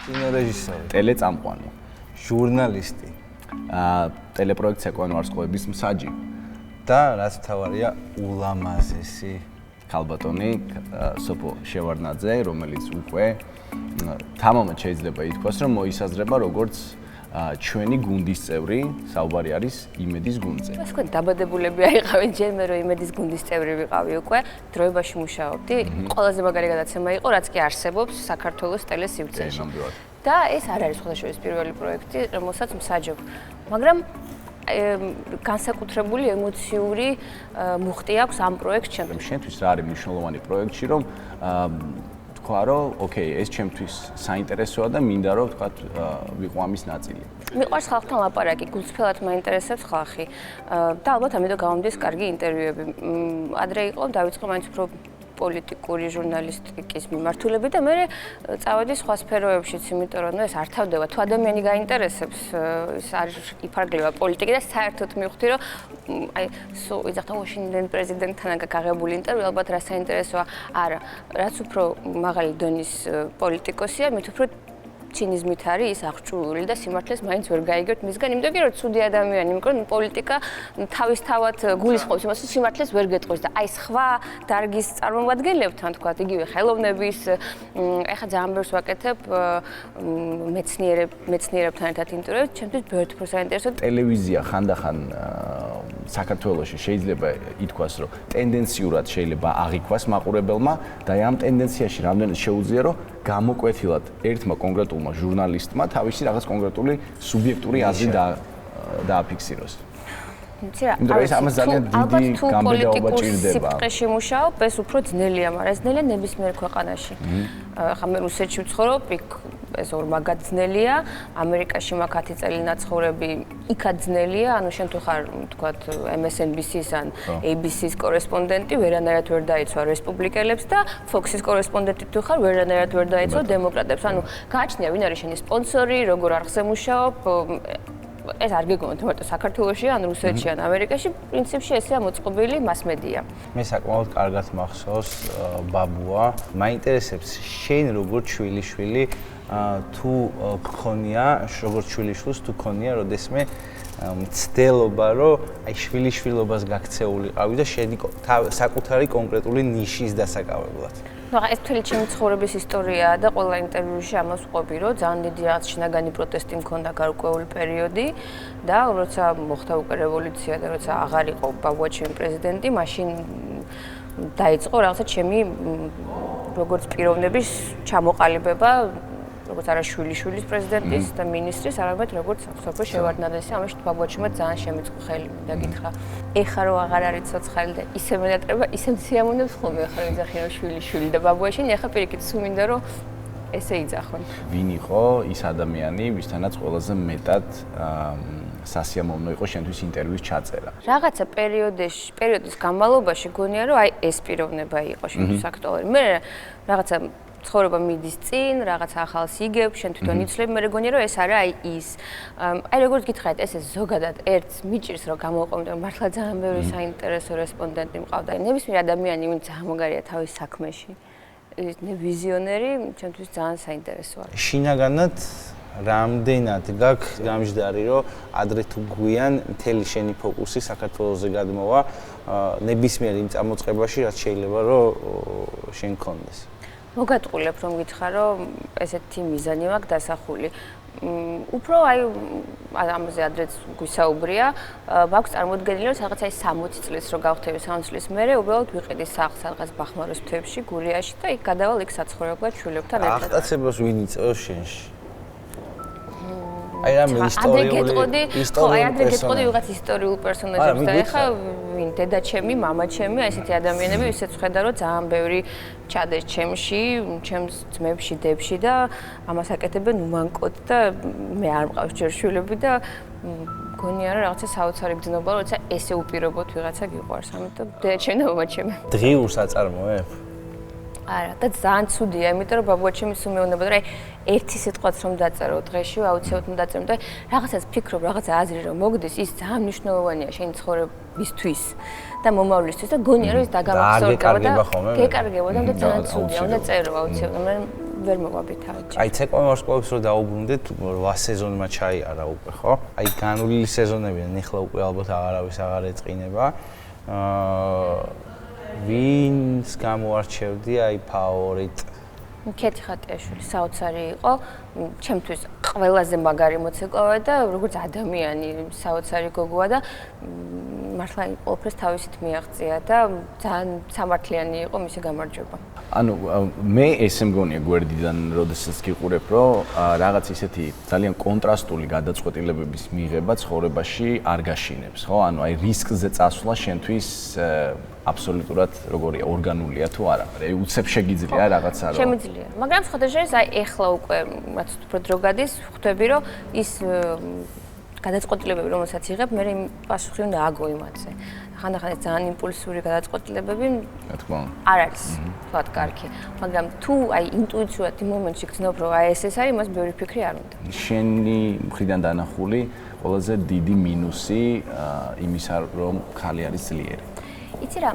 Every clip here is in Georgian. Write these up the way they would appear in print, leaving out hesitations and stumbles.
კინორეჟისორი, ტელეწამყვანი, ჟურნალისტი ტელეპროექტ „სეკვენ ვარსკვლავების მსაჯი“ და რაც თავარია ულამაზესი ქალბატონი სოფო შევარდნაძე, რომელიც უკვე თამამად შეიძლება ითქვას, რომ მოისაზრება როგორც ჩვენი გუნდის წევრი, საუბარი არის იმედის გუნდზე. ეს თქვენ დაბადებულები აიყავით ჯერ მე რომ იმედის გუნდის წევრი ვიყავი უკვე, დროებაში მუშაობდი. ყველაზე მაგარი გადაცემა იყო, რაც კი არსებობს საქართველოს ტელესივრცეში. და ეს არ არის სხვადასხვა პირველი პროექტი, რომელსაც მსაჯობ. მაგრამ განსაკუთრებული ემოციური მუხტი აქვს ამ პროექტს ჩემთვის. შენთვის რა არის მნიშვნელოვანი პროექტში, რომ თქვა რომ ოკეი, ეს ჩემთვის საინტერესოა და მინდა რომ თქვა ვიყო ამის ნაწილი. მიყვარს ხალხთან ლაპარაკი, გულწრფელად მაინტერესებს ხალხი და ალბათ ამიტომ გამომდის კარგი ინტერვიუები. ადრე იყო დავიწყე მაინც უფრო პოლიტიკური ჟურნალისტიკის მიმართულები და მე წავედი სხვა სფეროებშიც, იმიტომ რომ ეს არ თავდება. თუ ადამიანი გაინტერესებს, ეს არის იფარგლება პოლიტიკა და საერთოდ მივხვდი, რომ აი სულ ვიძახდა ვაშინგტონ პრეზიდენტთან გაგებული ინტერვიუ, ალბათ რა საინტერესოა. არა, რაც უფრო მაღალი დონის პოლიტიკოსია, მით უფრო ცინიზმით არის ის აღჭურვილი და სიმართლეს მაინც ვერ გაიგებთ მისგან, იმიტომ რომ ცუდი ადამიანი, იმიტომ რომ პოლიტიკა თავისთავად გულისხმობს იმას, რომ სიმართლეს ვერ გეტყვის და აი სხვა დარგის წარმომადგენლებთან, თქვა, იგივე ხელოვნების, ეხლა ძალიან ბევრს ვაკეთებ მეცნიერებთან ერთად ინტერვიუებს, ჩემთვის ბევრ უფრო საინტერესო. ტელევიზია ხანდახან საქართველოში შეიძლება ითქვას, რომ ტენდენციურად შეიძლება აღიქვას მაყურებელმა და ამ ტენდენციაში რამდენად შეუძლია, რომ გამოკვეთილად ერთმა კონკრეტულმა ჟურნალისტმა თავისი რაღაც კონკრეტული სუბიექტური აზრი დააფიქსიროს. ამას ძალიან დიდი გამბედაობა ჭირდება. სიფრთხეში მუშაობ, ეს უფრო ძნელია, მაგრამ ეს ძნელია ნებისმიერ ქვეყანაში. ხა მე რუსეთში ვცხოვრობ, იქ ეს ორმაგად ძნელია, ამერიკაში მაქვს 10 წელი ნაცხოვრები, იქაც ძნელია, ანუ შენ თუ ხარ, თქვათ, MSNBC-ს ან ABC-ს კორესპონდენტი, ვერანაირად ვერ დაიცვა რესპუბლიკელებს და Fox-ის კორესპონდენტი თუ ხარ, ვერანაირად ვერ დაიცვა დემოკრატებს. ანუ გააჩნია, ვინ არის შენი სპონსორი, როგორ არხზე მუშაობ, ეს არ გეგმოთ მარტო საქართველოში ან რუსეთში ან ამერიკაში, პრინციპში ესეა მოწყობილი მას-მედია. მე საკმაოდ კარგად მახსოვს ბაბუა, მაინტერესებს შენ როგორ შვილიშვილი თუ გქონია, როგორც შვილიშვილს თუ გქონია, როდესმე მცდელობა, რომ აი შვილიშვილობას გაქცეულიყავი და შენი საკუთარი კონკრეტული ნიშის დასაკავებლად. ნუ ეს მთელი ჩემი ცხოვრების ისტორიაა და ყველა ინტერვიუში ამას ვყვები, რომ ძალიან დიდი რაღაც შინაგანი პროტესტი მქონდა გარკვეული პერიოდი და როცა მოხდა უკვე რევოლუცია და როცა აღარ იყო ბაბუა ჩემი პრეზიდენტი, მაშინ დაიწყო რაღაცა ჩემი როგორც პიროვნების ჩამოყალიბება, როგორც არა შვილიშვილის პრეზიდენტის და მინისტრის, არამედ როგორც სოფო შევარდნაძეს, ამაში ბაბუა ჩემმა ძალიან შემიწყო ხელი და გითხრა, ეხა რომ აღარ არის ცოცხალი და ისე მენატრება, ისე მციამუნებს ხოლმე ახლა ვიძახი რომ შვილიშვილი და ბაბუა შენი ახლა პირიქით სულ მინდა რომ ესე იძახონ. ვინ იყო ის ადამიანი, ვისთანაც ყველაზე მეტად სასიამოვნო იყო შენთვის ინტერვიუს ჩაწერა? რაღაცა პერიოდის განმავლობაში გონია რომ აი ეს პიროვნება იყო შენთვის აქტუალური. მე რაღაცა ცხოვრება მიდის წინ, რაღაც ახალს იგებ, შენ თვითონ იცლებ, მე მგონია რომ ეს არა აი ის. აი როგორც გითხარით, ეს ზოგადად ერთს მიჭირს რომ გამოვყენო, მართლა ძალიან ბევრი საინტერესო რესპონდენტი მყავდა. ნებისმიერ ადამიანი, ვინც ამოგარია თავის საქმეში, ვიზიონერი, ჩემთვის ძალიან საინტერესოა. შინაგანად რამდენად გაქვს გამჟდარი, რომ ადრე თუ გვიან მთელი შენი ფოკუსი საქართველოზე გადმოვა ნებისმიერ იმ წამოწყებაში, რაც შეიძლება რომ შენ გქონდეს. მოგატყულებ რომ გითხრა რომ ესეთი მიზანი მაქვს დასახული. უფრო აი ამაზე ადრეც გვისაუბრია, მაქვს წარმოდგენილი რომ რაღაც აი 60 წლის რო გავხდები 60 წლის მერე უბრალოდ ვიყიდი სახლს რაღაც ბახმაროს მთებში, გურიაში და იქ გადავალ იქ საცხოვრებლად შვილებთან ერთად. აღტაცებას ვინ იწევს შენში? აი რამე ისტორიული ვიღაც ისტორიულ პერსონაჟებს და ეხა ვინ დედა ჩემი, მამა ჩემი, აი ესეთი ადამიანები ისეც ხედა რომ ძალიან ბევრი ჩადეს ჩემში, ჩემს ძმებში, დებში და ამას აკეთებენ უმანკოდ და მე არ მყავს ჯერ შვილები და მგონია რომ რაღაცა საოცარი გძნობა, როცა ესე უპირობოდ ვიღაცა გიყვარს, ამიტომ დედა ჩემი და მამა ჩემი. დღიურს აწარმოებ? არა, და ძალიან ცუდია, იმიტომ რომ ბაბუა ჩემი სულ მეუბნება, რომ აი ერთი სიტყვაც რომ დაწერო დღეში, აუცილებლად დაწერო და რაღაცას ფიქრობ, რაღაცა აზრი რომ მოგდის, ის ძალიან მნიშვნელოვანია შენი ცხოვრებისთვის და მომავლისთვის და გონია რომ ის დაგამახსოვრდება და გეკარგებოდა და ძალიან ცუდია, უნდა წერო აუცილებლად. ვერ მოვაბითავეთ. აი ცეკვავენ ვარსკვლავებს რო დაუბრუნდეთ 8 სეზონმა ჩაიარა უკვე, ხო? აი განვლილი სეზონებიდან ეხლა უკვე ალბათ აღარავის აღარ ეწყინება. ვინს გამოარჩევდი აი ფავორიტ? კეთი ხატიაშვილი საოცარი იყო, ჩემთვის ყველაზე მაგარი მოცეკვავა და როგორც ადამიანი საოცარი გოგოა და მართლა ყველაფერს თავისით მიაღწია და ძალიან სამართლიანი იყო მისი გამარჯვება. ანუ მე ესე მგონია გვერდიდან როდესაც გიყურებ, რომ რაღაც ისეთი ძალიან კონტრასტული გადაწყვეტილებების მიღება ცხოვრებაში არ გაშინებს, ხო? ანუ აი რისკზე წასვლა შენთვის აბსოლუტურად როგორია, ორგანულია თუ არა? აი უცებ შეგიძლია რაღაცა რომ შემიძლია. მაგრამ სხვადასხვა აი ეხლა უკვე რაც უფრო დრო გადის, ხვდები რომ ის გადაწყვეტილებები, რომელსაც იღებ, მე პასუხი უნდა აგო იმაზე. ხანდახან ძალიან იმპულსური გადაწყვეტილებები რა თქმა უნდა არ არის თქვათ კარგი, მაგრამ თუ აი ინტუიციურად იმ მომენტში გძნობ რომ აი ეს არის, მას ბევრი ფიქრი არ უნდა. შენი მხრიდან დანახული ყველაზე დიდი მინუსი იმისა რომ ხალი არის ძლიერი. იცი რა?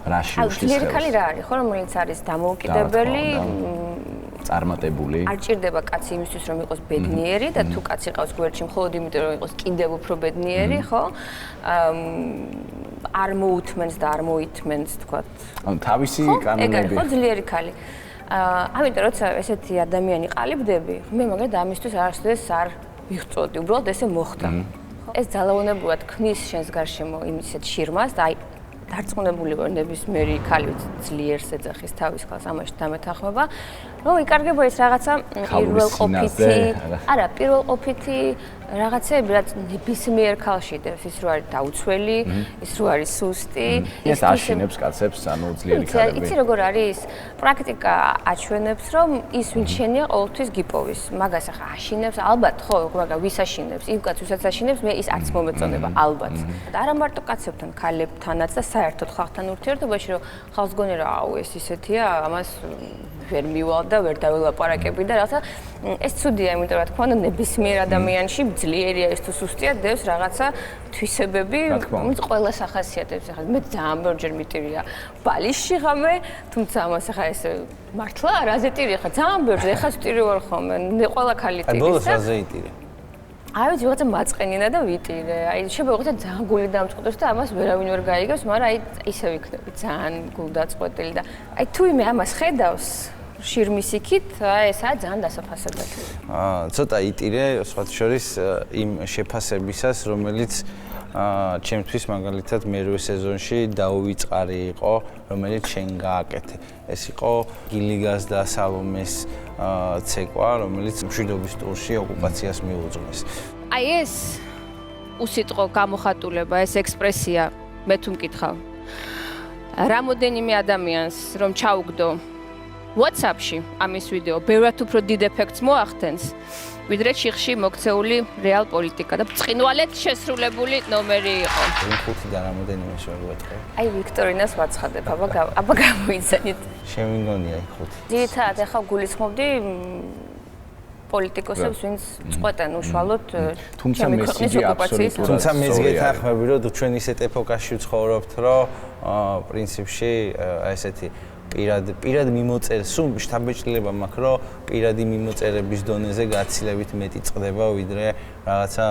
ძლიერი ხალი რა არის, ხო, რომელიც არის დამოუკიდებელი, წარმატებული. არ ჭირდება კაცი იმისთვის რომ იყოს ბედნიერი და თუ კაცი ყავს გვერდში მხოლოდ იმიტომ რომ იყოს კიდევ უფრო ბედნიერი, ხო? არ მოუთმენს და არ მოითმენს, თქვათ. ანუ თავისი კანონები. ხო, ძლიერი ხალი. ამიტომ როცა ესეთი ადამიანი ყალიბდები, მე მაგალითად ამისთვის არასოდეს არ ვიღწოდი, უბრალოდ ესე მოხდა. ეს ძალაუნებურად ქმნის შენს გარშემო იმისეთ შირმას და აი დარწმუნებული ვარ ნებისმიერი ხალი ძლიერს ეძახის თავის ხალხს ამაში დამეთანხმება რომ იკარგება ის რაღაცა პირველყოფითი რაღაცები რაც ნებისმიერ ხალხში დევს ის რო არის დაუცველი ის რო არის სუსტი ის აშინებს კაცებს ანუ ძლიერი ხალები იცი როგორ არის პრაქტიკა აჩვენებს რომ ის ვინ შენია ყოველთვის გიპოვის მაგას ახლა აშინებს ალბათ ხო მაგრამ ვის აშინებს იმ კაცს ვისაც აშინებს მე ის არც მომეწონება ალბათ და არა მარტო კაცებთან ხალებთანაც და საერთოდ ხალხთან ურთიერთობაში რომ ხალხს გონი რა აუ ეს ისეთია ამას ვერ მივალ და ვერ დაველაპარაკები და რაღაცა ეს ცუდია იმიტომ რა თქმა უნდა ნებისმიერ ადამიანში ძლიერია ის თუ სუსტია დევს რაღაცა თვისებები რომელიც ყველას ახასიათებს ახლა მე ძალიან ბევრჯერ მიტირია ბალიში ღამე თუმცა ამას ახლა ეს მართლა რაზე ტირი ხა ძალიან ბევრჯერ ეხა სტირი ვარ ხოლმე ყველა ხალი ტირის და ბოლოს რაზე იტირე აი ვიცი რაღაცა მაწყენინა და ვიტირე აი შეგვეღოთ ძალიან გული დამწყვეტოს და ამას ვერავინ ვერ გაიგებს მაგრამ აი ისე ვიქნები ძალიან გულდაწყვეტილი და აი თუ იმე ამას ხედავს შირმის იქით ესაა ძალიან დასაფასებელი. ცოტა იტირე სხვათა შორის იმ შეფასებისას, რომელიც ჩემთვის მაგალითად მერვე სეზონში დაუვიწყარი იყო, რომელიც შენ გააკეთე. ეს იყო გილიგას და სალომეს ცეკვა, რომელიც მშვიდობის ტურში ოკუპაციას მიუძღვის. აი ეს უსიტყვო გამოხატულება, ეს ექსპრესია მე თუ მკითხავ. რამოდენიმე ადამიანს რომ ჩაუგდო WhatsApp-ში ამის ვიდეო ბევრად უფრო დიდ ეფექტს მოახდენს, ვიდრე ჩიხში მოქცეული რეალ პოლიტიკა და ბრწყინვალედ შესრულებული ნომერი იყო. იმ ხუთიდან რამოდენიმე შეგვეთქე. აი ვიქტორინას ვაცხადებ, აბა გამოიცანით. შემიგონია იქ ხუთი. ძირითადად ახლა გულისხმობდი პოლიტიკოსებს, ვინც წყვეტენ უშუალოდ ჩემი ქვეყნის ოკუპაციის. თუმცა მეც გეთანხმები, რომ ჩვენ ისეთ ეპოქაში ვცხოვრობთ, რომ პრინციპში ესეთი პირად მიმოწერს, სულ შთაბეჭდილება მაქვს, რომ პირადი მიმოწერების დონეზე გაცილებით მეტი წდება, ვიდრე რაღაცა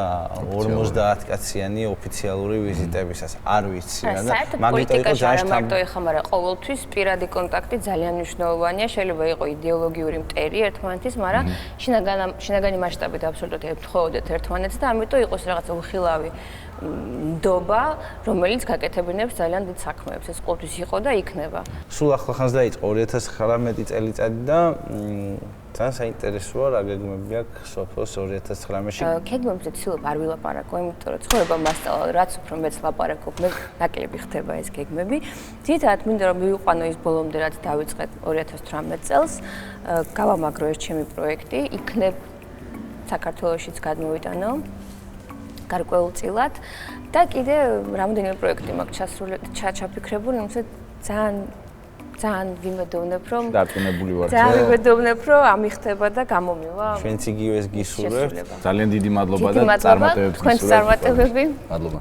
50 კაციანი ოფიციალური ვიზიტებისას. არ ვიცი რა და მაგიტო იყო ძალიან მარტო ეხა, მაგრამ ყოველთვის პირადი კონტაქტი ძალიან მნიშვნელოვანია. შეიძლება იყოს იდეოლოგიური მტერი ერთმანეთის, მაგრამ შინაგანი მასშტაბით აბსოლუტურად ემთხოვდეთ ერთმანეთს და ამიტომ იყოს რაღაცა უხილავი ნდობა, რომელიც გაკეთებინებს ძალიან დიდ საქმეებს. ეს ყოველთვის იყო და იქნება. სულ ახლახანს დაიწყო 2019 წელიწადი და ძალიან საინტერესოა რა გეგმები აქვს სოფოს 2019-ში. გეგმებზე ცდილობ არ ვილაპარაკო, იმიტომ რომ ცხოვრება მასწავლა, რაც უფრო მეც ლაპარაკობ, მე ნაკლები ხდება ეს გეგმები. ძირითადად მინდა რომ მივიყვანო ის ბოლომდე რაც დავიწყეთ 2018 წელს, გავამაგრო ეს ჩემი პროექტი, იქნებ საქართველოშიც გადმოვიტანო. გარკვეულწილად და კიდე რამდენიმე პროექტი მაქვს ჩაფიქრებული, რომელსაც ძალიან ვიმედოვნებ, რომ დარწმუნებული ვარ. ძალიან ვიმედოვნებ, რომ ამიხდება და გამომივა. ჩვენც იგივეს გისურვებთ. ძალიან დიდი მადლობა და წარმატებებს გისურვებთ. თქვენს წარმატებები. მადლობა.